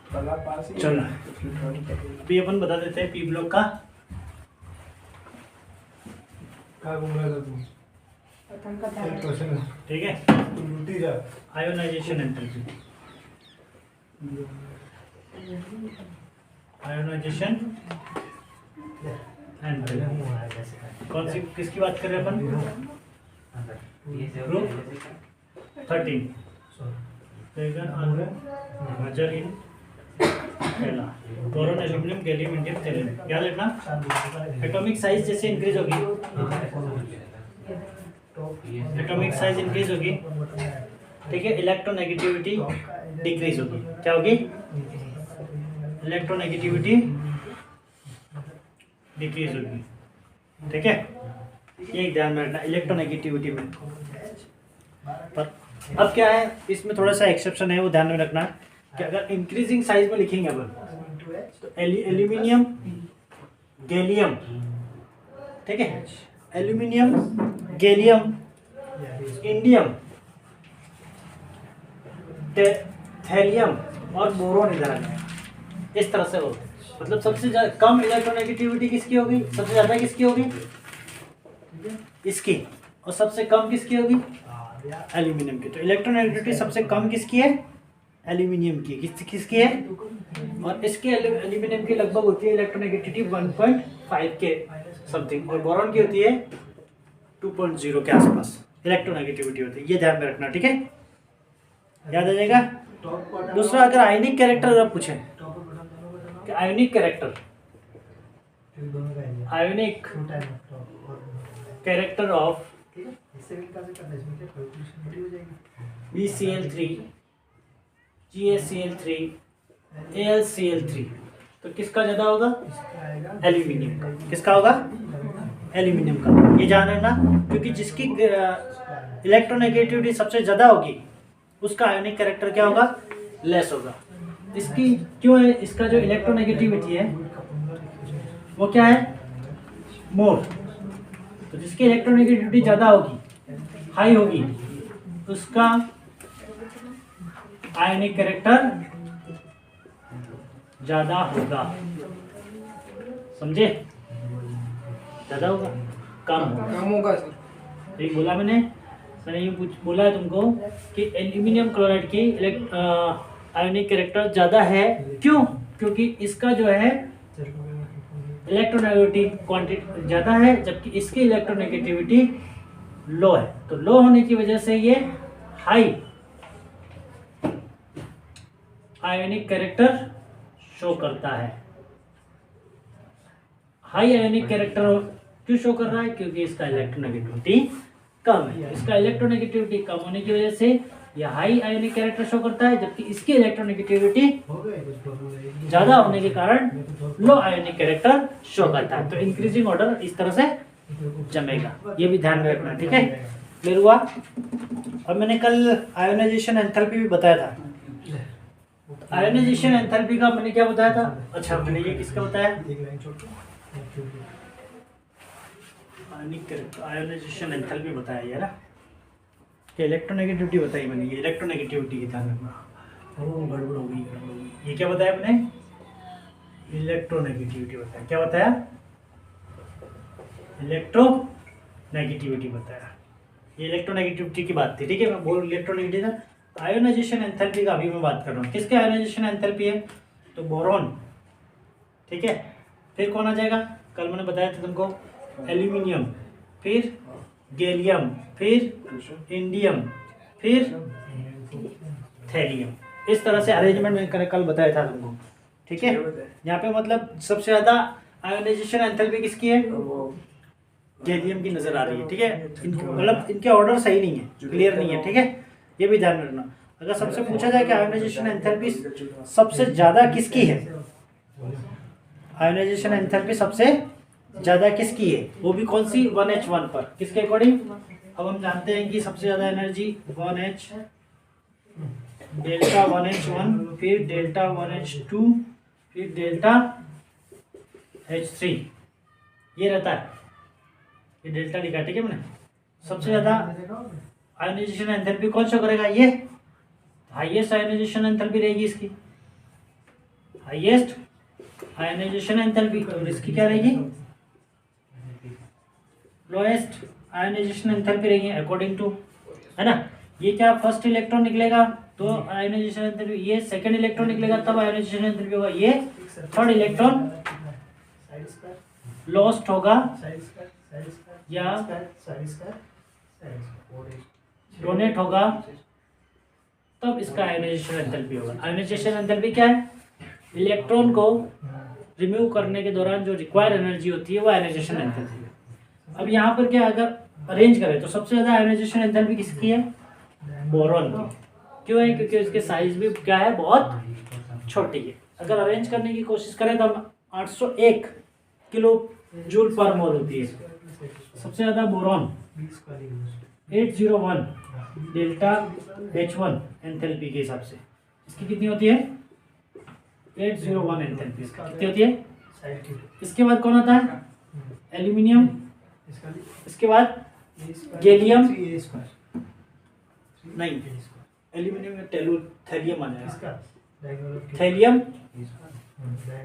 चलो अभी अपन बता देते हैं पी ब्लॉक का। ठीक है, आयोनाइजेशन एंथैल्पी, आयोनाइजेशन एंथैल्पी कौन सी किसकी बात कर रहे हैं अपन? ग्रुप 13 हाइड्रोजन इन पहला boron aluminium gallium indium thallium. याद रखना एटॉमिक साइज जैसे इंक्रीज होगी, एटॉमिक साइज इंक्रीज होगी, ठीक है, इलेक्ट्रोनेगेटिविटी डिक्रीज होगी। क्या होगी? इलेक्ट्रोनेगेटिविटी डिक्रीज होगी। ठीक है, ये ध्यान में रखना इलेक्ट्रोनेगेटिविटी में। पर अब क्या है, इसमें थोड़ा सा एक्सेप्शन है, वो ध्यान में रखना कि अगर इंक्रीजिंग साइज में लिखेंगे अपन तो एल्यूमिनियम गैलियम, ठीक है, एल्यूमिनियम गैलियम इंडियम थैलियम और बोरोन इधर आ गया। इस तरह से होते, मतलब सबसे कम इलेक्ट्रोनेगेटिविटी किसकी होगी, सबसे ज्यादा किसकी होगी? इसकी। और सबसे कम किसकी होगी? एल्यूमिनियम की। तो इलेक्ट्रोनेगेटिविटी सबसे कम किसकी है? एल्यूमिनियम की। किसकी है? और इसके एल्यूमिनियम की लगभग होती है इलेक्ट्रोनेगेटिविटी 1.5 के समथिंग, और बोरॉन की होती है 2.0 के आसपास इलेक्ट्रोनेगेटिविटी होती है। ये ध्यान में रखना, ठीक है, याद आ जाएगा। दूसरा, अगर आयनिक कैरेक्टर अगर पूछे कि आयनिक character, ionic character of BCl3 GaCl3 AlCl3, तो किसका ज्यादा होगा? एल्यूमिनियम का। किसका होगा? एल्यूमिनियम का। ये जान रखना, क्योंकि जिसकी इलेक्ट्रोनेगेटिविटी सबसे ज्यादा होगी उसका आयनिक कैरेक्टर क्या होगा? लेस होगा। इसकी क्यों है? इसका जो इलेक्ट्रोनेगेटिविटी है वो क्या है? मोर। तो जिसकी इलेक्ट्रोनेगेटिविटी ज्यादा होगी, हाई होगी, उसका आयनिक कैरेक्टर ज्यादा होगा। समझे? ज्यादा होगा, कम होगा सर। ये बोला मैंने ये बोला है तुमको कि एल्यूमिनियम क्लोराइड की आयनिक कैरेक्टर ज्यादा है। क्यों? क्योंकि इसका जो है इलेक्ट्रोनेगेटिविटी क्वांटिटी ज्यादा है, जबकि इसकी इलेक्ट्रोनेगेटिविटी लो है। तो लो होने की वजह से ये हाई आयनिक कैरेक्टर शो करता है। हाई आयनिक कैरेक्टर क्यों शो कर रहा है? क्योंकि इसका इलेक्ट्रोनेगेटिविटी कम है। इसका इलेक्ट्रोनेगेटिविटी कम होने की वजह से यह हाई आयनिक कैरेक्टर शो करता है, जबकि इसकी इलेक्ट्रोनेगेटिविटी ज्यादा होने के कारण लो आयनिक कैरेक्टर शो करता है। तो इंक्रीजिंग ऑर्डर इस तरह से जमेगा, ये भी ध्यान में रखना, ठीक है। क्लियर हुआ? और मैंने कल आयोनाइजेशन एंथैल्पी भी बताया था। आयोनाइजेशन एंथैल्पी का मैंने क्या बताया था? अच्छा, मैंने ये किसका बताया? आयोनाइजेशन एंथैल्पी बताया है ना, कि इलेक्ट्रोनेगेटिविटी बताई मैंने। ये इलेक्ट्रोनेगेटिविटी की ध्यान रखना। गड़बड़ हो गई। ये क्या बताया मैंने? इलेक्ट्रोनेगेटिविटी बताया। क्या बताया? इलेक्ट्रोनेगेटिविटी बताया। ये इलेक्ट्रोनेगेटिविटी की बात थी, ठीक है। मैं बोल इलेक्ट्रोनेगेटिविटी, आयोनाइजेशन एंथैल्पी का अभी मैं बात कर रहा हूँ। किसके आयोनाइजेशन एंथैल्पी है? तो बोरॉन, ठीक है। फिर कौन आ जाएगा? कल मैंने बताया था तुमको, एल्यूमिनियम, फिर गैलियम, फिर इंडियम, फिर थैलियम। इस तरह से अरेंजमेंट मैंने कल बताया था तुमको, ठीक है। यहाँ पे मतलब सबसे ज्यादा आयोनाइजेशन एंथैल्पी किसकी है? गैलियम की नजर आ रही है, ठीक है। मतलब इनके ऑर्डर सही नहीं है, क्लियर नहीं है, ठीक है। ये भी ध्यान में रखना। अगर सबसे पूछा जाए कि आयोनाइजेशन एंथैल्पी सबसे ज्यादा किसकी है, आयोनाइजेशन एंथैल्पी सबसे ज्यादा किसकी है, वो भी कौन सी? 1H1 पर। किसके अकॉर्डिंग? अब हम जानते हैं कि सबसे ज्यादा एनर्जी 1H, डेल्टा 1H1, फिर डेल्टा 1H2, फिर डेल्टा H3, ये रहता है। ये डेल्टा लिखा, ठीक है मैंने। सबसे ज्यादा आयोनाइजेशन एंथैल्पी कौन शो करेगा? ये हाईएस्ट आयोनाइजेशन एंथैल्पी रहेगी इसकी, हाईएस्ट आयनाइजेशन एंथैल्पी, और इसकी क्या रहेगी, लोएस्ट आयनाइजेशन एंथैल्पी रहेगी अकॉर्डिंग टू, है ना। ये क्या फर्स्ट इलेक्ट्रॉन निकलेगा तो आयनाइजेशन एंथैल्पी, ये सेकंड इलेक्ट्रॉन निकलेगा तब आयनाइजेशन एंथैल्पी होगा, ये थर्ड इलेक्ट्रॉन लॉस्ट होगा या डोनेट होगा तब इसका आयनाइजेशन एंथैल्पी होगा। आयनाइजेशन एंथैल्पी क्या है, इलेक्ट्रॉन को रिमूव करने के दौरान जो रिक्वायर्ड एनर्जी होती है वो आयनाइजेशन एंथैल्पी है। अब यहाँ पर क्या, अगर अरेंज करें तो सबसे ज्यादा आयनाइजेशन एंथैल्पी किसकी है, बोरॉन की। क्यों है, क्योंकि उसके साइज भी क्या है, बहुत छोटी है। अगर अरेंज करने की कोशिश करें तो 801 किलो जूल पर मोल होती है। सबसे ज्यादा बोरॉन 801 डेल्टा H1 एंथैल्पी के हिसाब से, इसकी कितनी होती है, 801 एंथैल्पी कितनी होती है। इसके बाद कौन आता है, एल्यूमिनियम, इसके बाद गैलियम, नहीं एल्यूमिनियम में थैलियम आ जाएगा, थैलियम,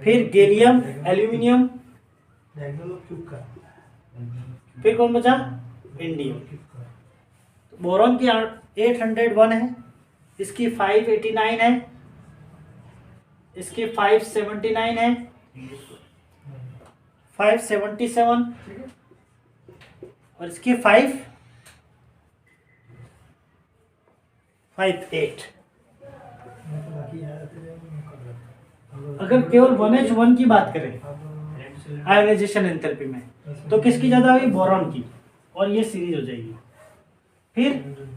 फिर गैलियम, एल्यूमिनियम, फिर कौन बचा, इंडियम। बोरॉन की 801 है, इसकी 589 है, इसकी 579 है, 577 और इसकी 558। अगर केवल 1H1 की बात करें आयोनाइजेशन एंथैल्पी में तो किसकी ज्यादा हुई, बोरॉन की, और ये सीरीज हो जाएगी। फिर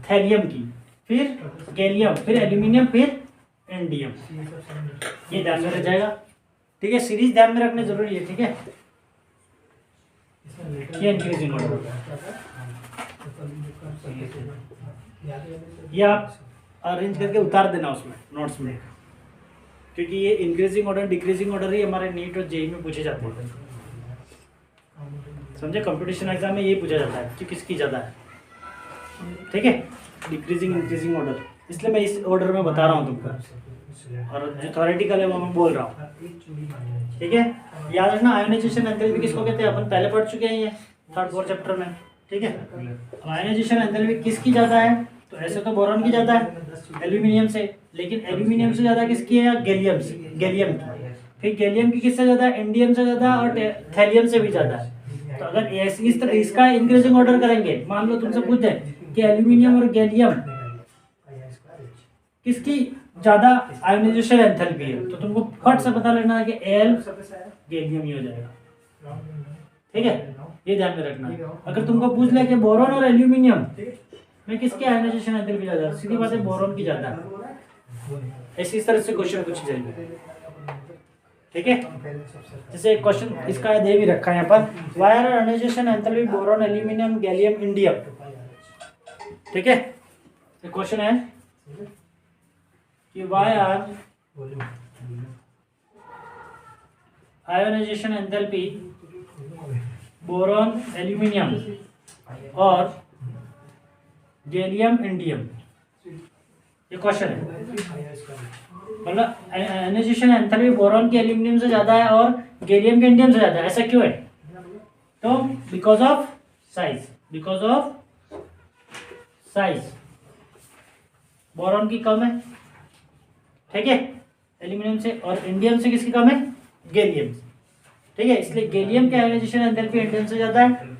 थैलियम की, फिर गैलियम, फिर एल्यूमिनियम, फिर इंडियम, ये ध्यान में रख जाएगा। ठीक है, सीरीज ध्यान में रखना जरूरी है। ठीक है, ये इंक्रीजिंग ऑर्डर, ये आप अरेंज करके उतार देना उसमें नोट्स में, क्योंकि ये इंक्रीजिंग ऑर्डर डिक्रीजिंग ऑर्डर ही हमारे नीट और जेईई में पूछे जाते हैं। समझे, कंपटीशन एग्जाम में ये पूछा जाता है कि किसकी ज़्यादा है। ठीक है, डिक्रीजिंग इंक्रीजिंग ऑर्डर, इसलिए मैं इस ऑर्डर में बता रहा हूँ तुमको, और जो थ्योरेटिकल है वो मैं बोल रहा हूँ। ठीक है, याद रखना आयोनाइजेशन एंथैल्पी किसको कहते हैं, अपन पहले पढ़ चुके हैं ये 3rd 4th चैप्टर में। ठीक है, आयोनाइजेशन एंथैल्पी किसकी ज़्यादा है, तो ऐसे तो बोरॉन की ज़्यादा है एल्यूमिनियम से, लेकिन एल्यूमिनियम से ज़्यादा किसकी है, या गैलियम से, गैलियम की। फिर गैलियम की किससे ज़्यादा, इंडियम से ज़्यादा, और थैलियम से भी ज़्यादा है। तो अगर इस तरह इसका इंक्रीजिंग ऑर्डर करेंगे, मान लो तुमसे पूछ दे कि एल्यूमिनियम और गैलियम किसकी ज़्यादा आयोनाइजेशन एंथैल्पी है, तो तुमको फट से पता लगना है कि एल गैलियम ही हो जाएगा। ठीक है, ये ध्यान में रखना। अगर तुमको पूछ ले कि बोरॉन और एल्यूमिनियम में किसकी आयोनाइजेशन एंथैल्पी ज़्यादा, सीधी बात है बोरॉन की ज़्यादा है। ऐसी इस तरह से क्वेश्चन पूछे जाएंगे। ठीक है, जैसे एक क्वेश्चन इसका दे भी रखा है यहाँ पर, why are ionisation enthalpy boron aluminium gallium indium. ठीक है, क्वेश्चन है कि why are ionisation enthalpy boron aluminium और गैलियम इंडियम, ये क्वेश्चन है। मतलब आयोनाइजेशन एंथैल्पी बोरॉन के एल्यूमिनियम से ज़्यादा है और गैलियम के इंडियम से ज़्यादा है, ऐसा क्यों है, तो because of size, because of size boron की कम है। ठीक है, एल्यूमिनियम से, और इंडियम से किसकी कम है, गैलियम से। ठीक है, इसलिए गैलियम के आयोनाइजेशन एंथैल्पी इंडियम से ज़्यादा है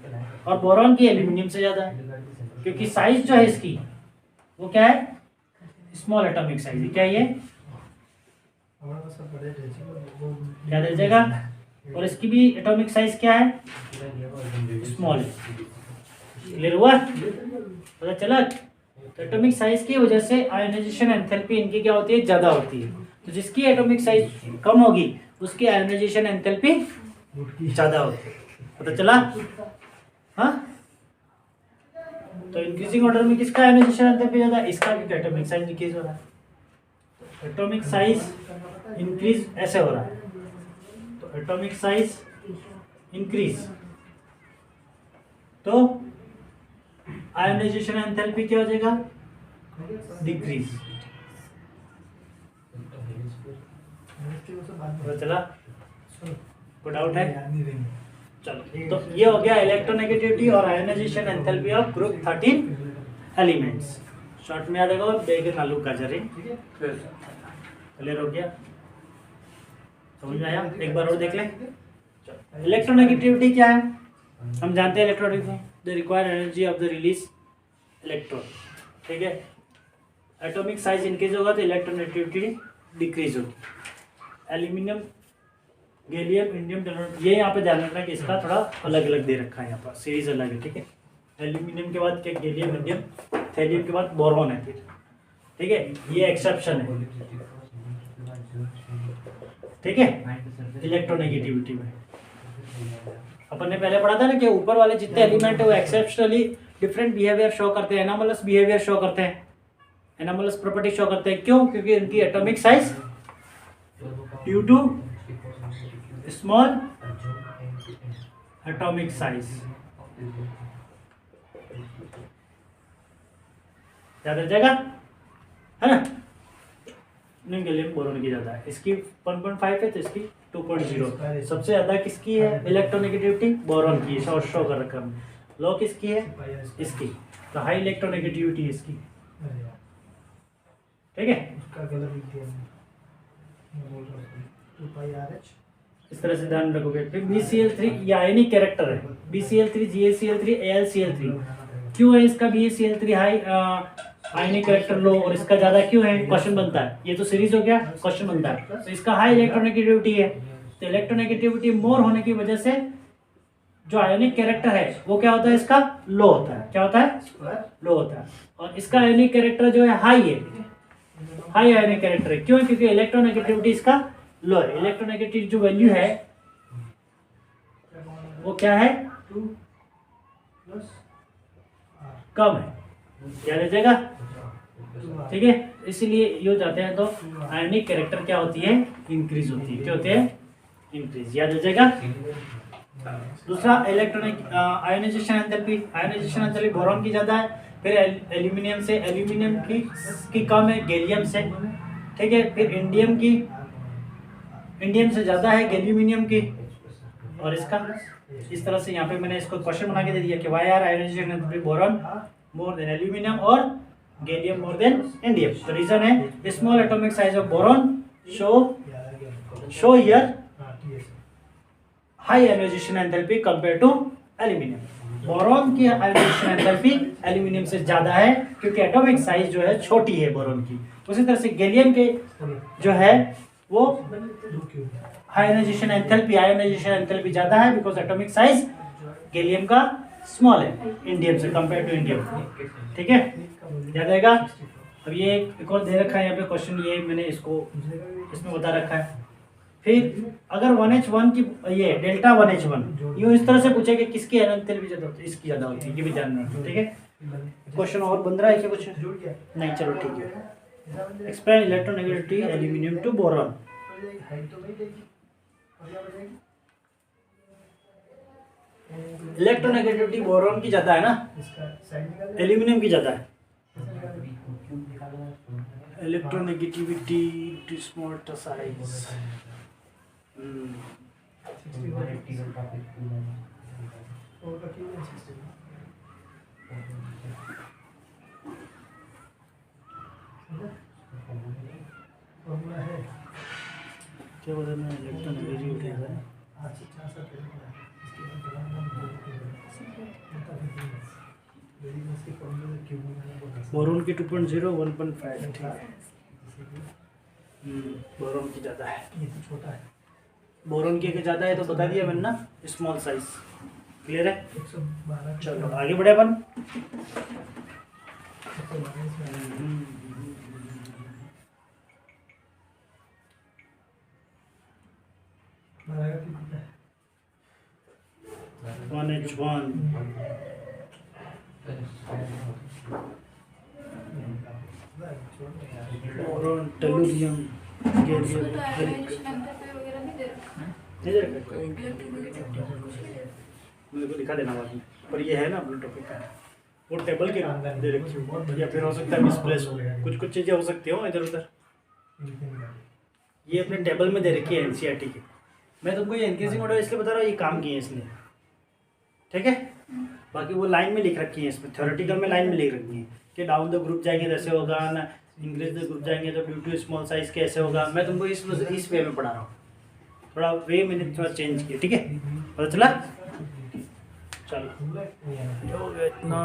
और बोरॉन की एल्यूमिनियम से ज़्यादा है, क्योंकि साइज जो है इसकी वो क्या है, स्मॉल एटॉमिक साइज है। क्या ये क्या दे जाएगा, और इसकी भी एटॉमिक साइज क्या है, स्मॉल है। क्लियर हुआ, पता चला। तो एटॉमिक साइज की वजह से आयोनाइजेशन एंथैल्पी इनकी क्या होती है, ज़्यादा होती है। तो जिसकी एटॉमिक साइज कम होगी उसकी आयोनाइजेशन एंथैल्पी ज़्यादा होती है। पता चला। हाँ, तो इंक्रीजिंग ऑर्डर में किसका आयोनाइजेशन एंथैल्पी ज़्यादा, इसका भी एटॉमिक साइज इंक्रीज हो रहा है। एटॉमिक साइज इंक्रीज ऐसे हो रहा है, तो एटॉमिक साइज इंक्रीज, तो आयोनाइजेशन एंथैल्पी क्या हो जाएगा, डिक्रीज। पता चला? कोई डाउट है? चलो, तो ये हो गया इलेक्ट्रोनेगेटिविटी और ionisation enthalpy of group 13 elements. Short में याद रखो, बैगन आलू गाजर है। क्लियर हो गया? समझ में आया? एक बार और देख लें। इलेक्ट्रोनेगेटिविटी क्या है? हम जानते हैं electronegativity the required energy of the release electron. ठीक है, एटॉमिक साइज इंक्रीज होगा तो इलेक्ट्रोनेगेटिविटी डिक्रीज होगी। एल्यूमिनियम, गैलियम, इंडियम, ये यहाँ पे ध्यान रखना कि इसका थोड़ा अलग अलग दे रखा है, यहाँ पर सीरीज अलग है। ठीक है, एल्यूमिनियम के बाद क्या, गैलियम, इंडियम, थैलियम के बाद बोरॉन है फिर। ठीक है, ये एक्सेप्शन है। ठीक है, इलेक्ट्रोनेगेटिविटी में अपन ने पहले पढ़ा था ना कि ऊपर वाले जितने एलिमेंट है वो एक्सेप्शनली डिफरेंट बिहेवियर शो करते हैं, एनोमलस बिहेवियर शो करते हैं, एनोमलस प्रॉपर्टी शो करते हैं। क्यों? क्योंकि उनकी atomic size due to small atomic size. याद रह जाएगा, है ना? नहीं, गैलियम बोरोन की ज्यादा है, इसकी 1.5 है तो इसकी 2.0। सबसे ज्यादा किसकी है इलेक्ट्रोनेगेटिविटी? बोरोन की। शो कर रखा है। लो किसकी है? इसकी। तो हाई इलेक्ट्रोनेगेटिविटी इसकी। ठीक है, इस तरह से ध्यान रखोगे। फिर BCl3 ये आयनिक कैरेक्टर है, BCl3, GaCl3, AlCl3। क्यों है इसका BaCl3 हाई आयनिक कैरेक्टर लो और इसका ज्यादा क्यों है? क्वेश्चन बनता है। ये तो सीरीज हो गया, क्वेश्चन बनता है। तो इसका हाई इलेक्ट्रोनेगेटिविटी है, तो इलेक्ट्रोनेगेटिविटी मोर होने की वजह से जो आयनिक कैरेक्टर है वो क्या होता है? इसका लो होता है। क्या होता है? लो होता है। और इसका आयनिक कैरेक्टर जो है हाई है, हाई आयनिक कैरेक्टर है। क्यों? क्योंकि इलेक्ट्रोनेगेटिविटी इसका लो है। इलेक्ट्रोनेगेटिव जो वैल्यू है वो क्या है? कम है। याद रखिएगा। ठीक है, इसीलिए ये हो जाते हैं तो आयनिक कैरेक्टर क्या होती है? इंक्रीज होती है। क्या होते हैं? इंक्रीज। याद रखिएगा। दूसरा electronic ionisation enthalpy. Ionisation enthalpy boron की ज्यादा है, फिर एल्यूमिनियम से, एल्यूमिनियम की कम है गैलियम से। ठीक है, फिर इंडियम से ज्यादा है गैल्यूमिनियम की। और इसका इस तरह से यहाँ पे मैंने इसको क्वेश्चन बना के दे दिया कि why are ionisation enthalpy boron more than aluminium और गैलियम मोर देन इंडियम। तो रीजन है small atomic size of boron show here high ionisation enthalpy compare to aluminium. Boron की आयोनाइजेशन एंथैल्पी एल्यूमिनियम से ज्यादा है क्योंकि एटॉमिक साइज जो है छोटी है बोरॉन की। उसी तरह से गैलियम के जो है वो आयोनाइजेशन एंथैल्पी ज्यादा है बिकॉज एटॉमिक साइज गैलियम का स्मॉल है इंडियम से कंपेयर टू इंडियम। ठीक है, याद आएगा। अब ये एक और दे रखा है यहाँ पे क्वेश्चन, ये मैंने इसको इसमें बता रखा है। फिर अगर 1H1 की ये डेल्टा 1H1 यूँ इस तरह से पूछे कि किसकी एंथैल्पी ज्यादा होती है? इसकी ज्यादा होती है, ये भी ध्यान रखना। ठीक है, क्वेश्चन और बन रहा है क्या कुछ? नहीं, चलो ठीक है। Explain electronegativity aluminium to boron. Electronegativity boron की ज्यादा है ना, एल्यूमिनियम की ज्यादा है। Electronegativity to small size. क्या बोला मैं? इलेक्ट्रोनेगेटिविटी है बोरॉन की 2.0 1.5। बोरॉन की ज़्यादा है, ये तो छोटा है। बोरॉन की ज़्यादा है तो बता दिया मैंने ना, स्मॉल साइज। क्लियर है? चलो आगे बढ़े अपन। बोरॉन, टेलुरियम, गैलियम मेरे को दिखा देना बाद में, पर ये है ना अपने टॉपिक का, वो टेबल के दे रखी हो, या फिर हो सकता है मिसप्लेस हो, कुछ चीज़ें हो सकती हो इधर उधर। ये अपने टेबल में दे रखी है एनसीईआरटी की। मैं तुमको ये इंक्रीजिंग ऑर्डर इसलिए बता रहा हूँ, ये काम किए हैं इसने, ठीक है। बाकी वो लाइन में लिख रखी है, इसमें थ्योरेटिकल में लाइन में लिख रखी है कि डाउन द ग्रुप जाएंगे जैसे होगा ना, इंक्रीज द ग्रुप जाएंगे तो ड्यू टू स्मॉल साइज कैसे होगा। मैं तुमको इस वे में पढ़ा रहा हूँ, थोड़ा वे मैंने थोड़ा चेंज किया, ठीक है, पता चला। चलो हो गया इतना।